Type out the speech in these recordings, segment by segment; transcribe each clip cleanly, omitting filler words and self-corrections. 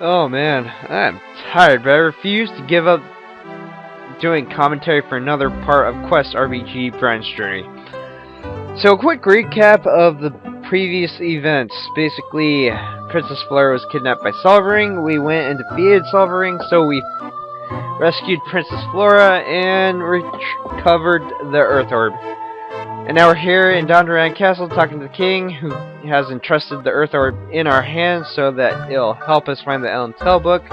Oh man, I'm tired, but I refuse to give up doing commentary for another part of Quest RPG Brian's Journey. So a quick recap of the previous events. Basically, Princess Flora was kidnapped by Solvering. We went and defeated Solvering, so we rescued Princess Flora and recovered the Earth Orb. And now we're here in Dondoran Castle talking to the king, who has entrusted the Earth Orb in our hands so that it'll help us find the Elentell book.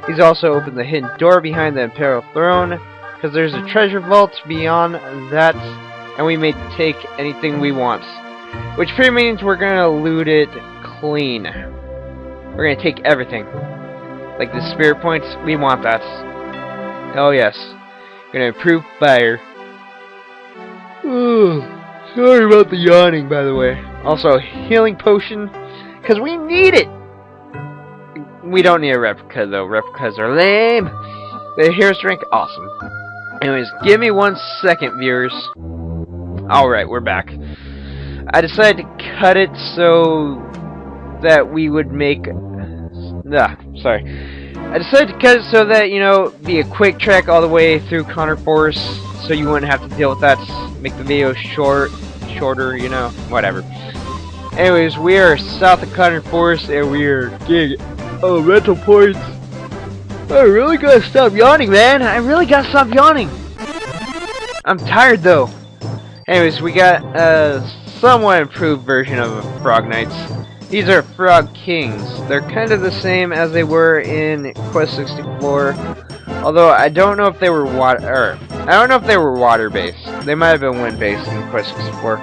He's also opened the hidden door behind the Imperial Throne, because there's a treasure vault beyond that, and we may take anything we want. Which pretty means we're gonna loot it clean. We're gonna take everything. Like the spirit points, we want that. Oh yes. We're gonna improve fire. Ooh, sorry about the yawning, by the way. Also, a healing potion, because we need it! We don't need a replica, though. Replicas are lame. The hero's drink, awesome. Anyways, give me 1 second, viewers. Alright, we're back. I decided to cut it so that we would make... I decided to cut it so that, you know, be a quick trek all the way through Connor Forest, so you wouldn't have to deal with that. Make the video shorter, you know, whatever. Anyways, we are south of Connor Forest, and we are getting rental points. I really gotta stop yawning, man. I really gotta stop yawning. I'm tired, though. Anyways, we got a somewhat improved version of the Frog Knights. These are Frog Kings. They're kind of the same as they were in Quest 64. Although I don't know if they were water-based. They might have been wind-based in Quest 64.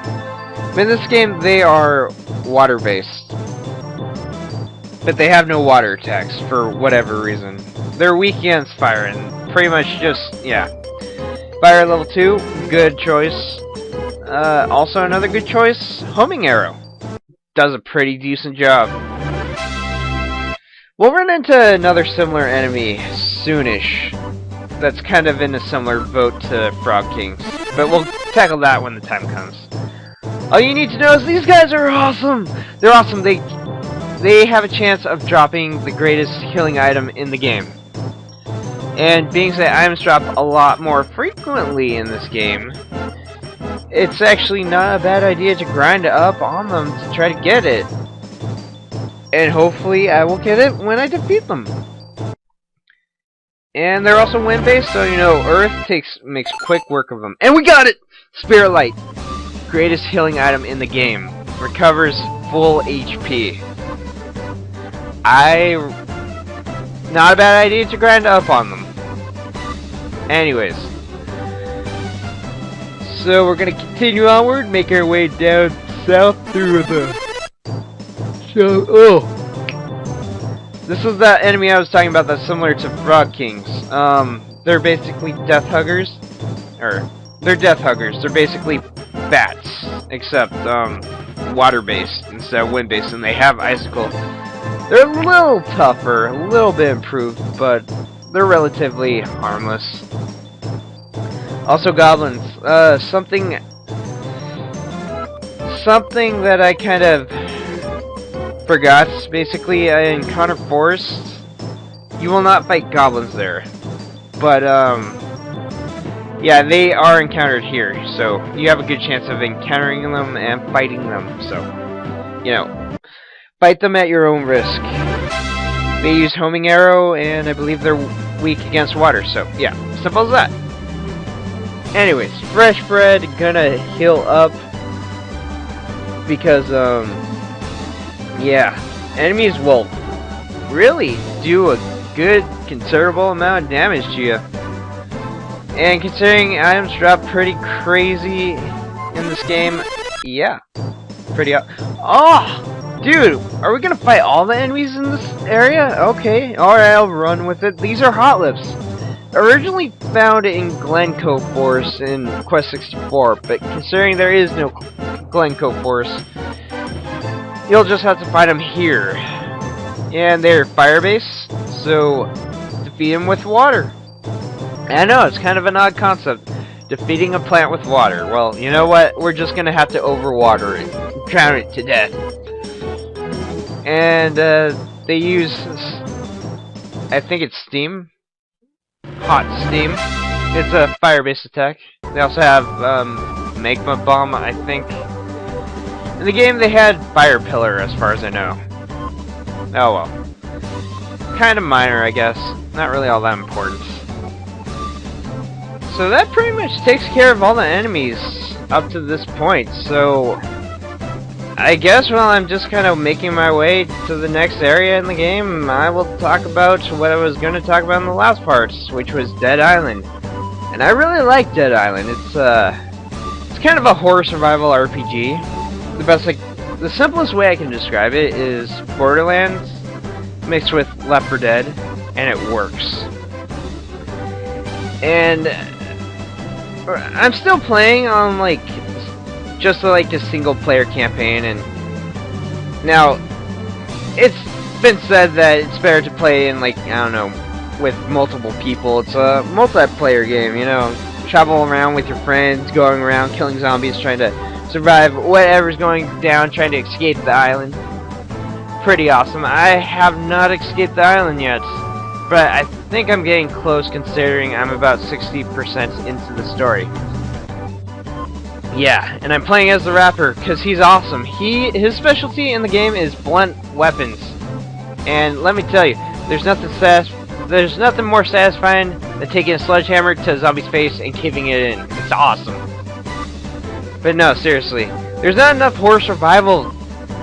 But in this game, they are water-based. But they have no water attacks for whatever reason. They're weak against fire and pretty much just, yeah. Fire level 2, good choice. Also another good choice, homing arrow. Does a pretty decent job. We'll run into another similar enemy soonish. That's kind of in a similar boat to Frog Kings. But we'll tackle that when the time comes. All you need to know is these guys are awesome! They're awesome. They have a chance of dropping the greatest healing item in the game. And being that items drop a lot more frequently in this game, it's actually not a bad idea to grind up on them to try to get it. And hopefully I will get it when I defeat them. And they're also wind-based, so you know, Earth makes quick work of them. And we got it! Spirit Light. Greatest healing item in the game. Recovers full HP. Not a bad idea to grind up on them. Anyways. So we're gonna continue onward, make our way down south through the... This is that enemy I was talking about that's similar to Frog Kings. They're basically death huggers. They're death huggers. They're basically bats, except water-based instead of wind-based, and they have icicle. They're a little tougher, a little bit improved, but they're relatively harmless. Also goblins. Something that I kind of forgot, basically, in Connor Forest, you will not fight goblins there. But, yeah, they are encountered here, so you have a good chance of encountering them and fighting them, so, you know, fight them at your own risk. They use homing arrow, and I believe they're weak against water, so, yeah, simple as that. Anyways, fresh bread, gonna heal up, because, yeah, enemies will really do a good, considerable amount of damage to you. And considering items drop pretty crazy in this game, yeah, pretty oh, dude, are we gonna fight all the enemies in this area? Okay, alright, I'll run with it. These are Hot Lips. Originally found in Glencoe Forest in Quest 64, but considering there is no Glencoe Forest, you'll just have to find them here. And they're fire-based, so defeat them with water. I know, it's kind of an odd concept, defeating a plant with water. Well, you know what? We're just gonna have to overwater it, drown it to death. And they use I think it's steam. Hot steam. It's a fire-based attack. They also have magma bomb, I think. In the game, they had fire pillar, as far as I know. Oh well. Kind of minor, I guess. Not really all that important. So that pretty much takes care of all the enemies up to this point. So I guess while I'm just kind of making my way to the next area in the game, I will talk about what I was going to talk about in the last parts, which was Dead Island. And I really like Dead Island. It's kind of a horror survival RPG. The simplest way I can describe it is Borderlands mixed with Left 4 Dead, and it works. And I'm still playing on just a single player campaign, and now it's been said that it's better to play in I don't know, with multiple people. It's a multiplayer game, you know, travel around with your friends, going around killing zombies, trying to survive whatever's going down, trying to escape the island. Pretty awesome. I have not escaped the island yet, but I think I'm getting close considering I'm about 60% into the story. Yeah, and I'm playing as the rapper because he's awesome. His specialty in the game is blunt weapons, and let me tell you, there's nothing more satisfying than taking a sledgehammer to a zombie's face and caving it in. It's awesome. But no, seriously, there's not enough horror survival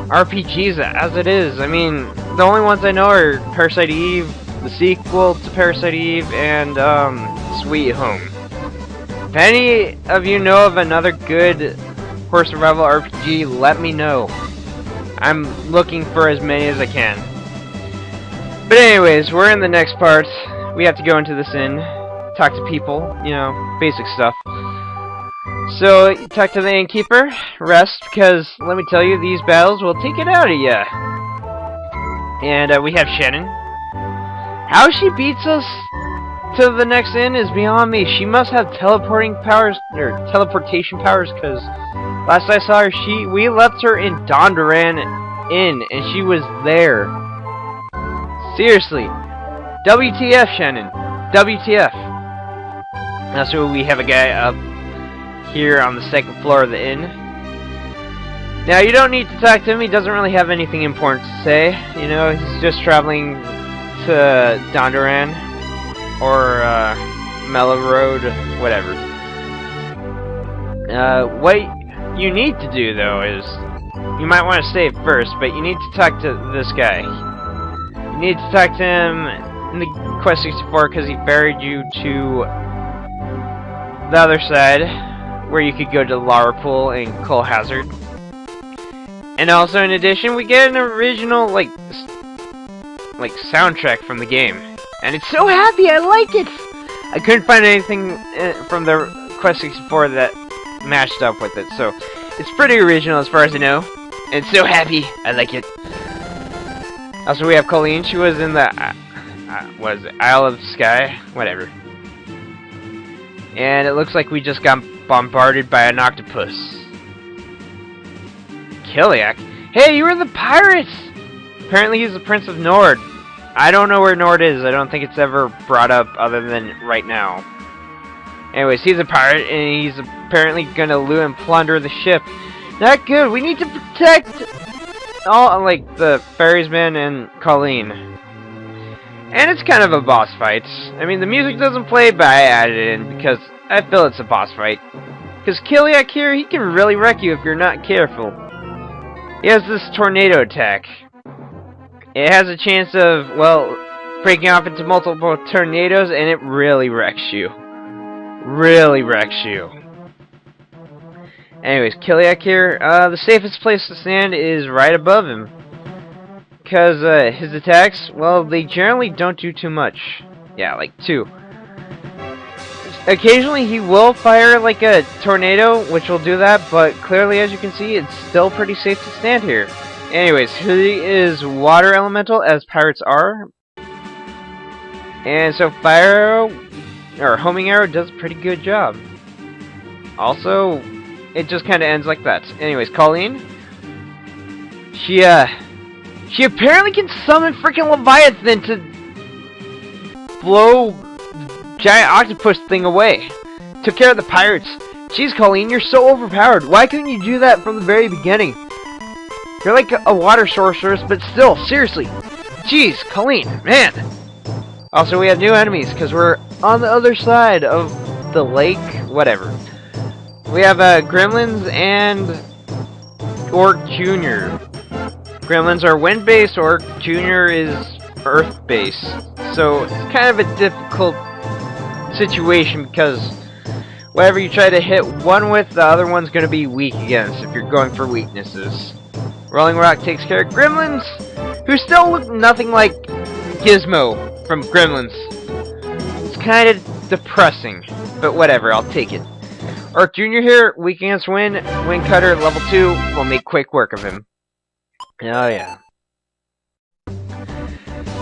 RPGs as it is. I mean, the only ones I know are Parasite Eve, the sequel to Parasite Eve, and Sweet Home. If any of you know of another good horror survival RPG, let me know. I'm looking for as many as I can. But anyways, we're in the next part. We have to go into this inn, talk to people, you know, basic stuff. So, talk to the innkeeper, rest, because let me tell you, these battles will take it out of ya. And we have Shannon. How she beats us to the next inn is beyond me. She must have teleportation powers, because last I saw her, we left her in Dondoran Inn, and she was there. Seriously. WTF, Shannon. WTF. Also, we have a guy up here on the second floor of the inn. Now, you don't need to talk to him. He doesn't really have anything important to say. You know, he's just traveling to Dondoran or Mellow Road, whatever. What you need to do, though, is you might want to save first, but you need to talk to this guy. You need to talk to him in the Quest 64 because he ferried you to the other side, where you could go to Larapool and Coal Hazard. And also, in addition, we get an original, like soundtrack from the game. And it's so happy, I like it! I couldn't find anything from the Quest 64 that matched up with it, so it's pretty original as far as I know. And it's so happy, I like it. Also, we have Colleen. She was in the, what is it, Isle of Skye? Whatever. And it looks like we just got bombarded by an octopus. Kiliak? Hey, you were the pirates! Apparently he's the Prince of Nord. I don't know where Nord is. I don't think it's ever brought up other than right now. Anyways, he's a pirate, and he's apparently gonna loot and plunder the ship. Not good. We need to protect all, the ferryman and Colleen. And it's kind of a boss fight. I mean, the music doesn't play, but I added it in because I feel it's a boss fight. Because Kiliak here, he can really wreck you if you're not careful. He has this tornado attack. It has a chance of, well, breaking off into multiple tornadoes, and it really wrecks you. Really wrecks you. Anyways, Kiliak here, the safest place to stand is right above him. Because his attacks, well, they generally don't do too much. Yeah, like 2. Occasionally he will fire like a tornado, which will do that, but clearly, as you can see, it's still pretty safe to stand here. Anyways, he is water elemental, as pirates are. And so fire arrow, or homing arrow, does a pretty good job. Also, it just kind of ends like that. Anyways, Colleen, she apparently can summon freaking Leviathan blow giant octopus thing away. Took care of the pirates. Jeez, Colleen, you're so overpowered. Why couldn't you do that from the very beginning? You're like a water sorceress, but still, seriously. Jeez, Colleen, man. Also, we have new enemies, because we're on the other side of the lake. Whatever. We have Gremlins and Orc Jr. Gremlins are wind-based, Orc Jr. is earth-based. So, it's kind of a difficult situation, because whatever you try to hit one with, the other one's going to be weak against, if you're going for weaknesses. Rolling Rock takes care of Gremlins, who still look nothing like Gizmo from Gremlins. It's kind of depressing, but whatever, I'll take it. Orc Jr. here, weak against wind. Wind Cutter, level 2, will make quick work of him. Oh yeah.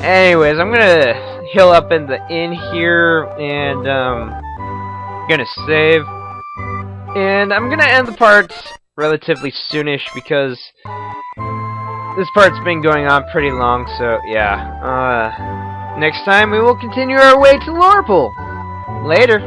Anyways, I'm gonna heal up in the inn here, and gonna save. And I'm gonna end the parts relatively soonish, because this part's been going on pretty long, so yeah. Next time we will continue our way to Lorpool. Later.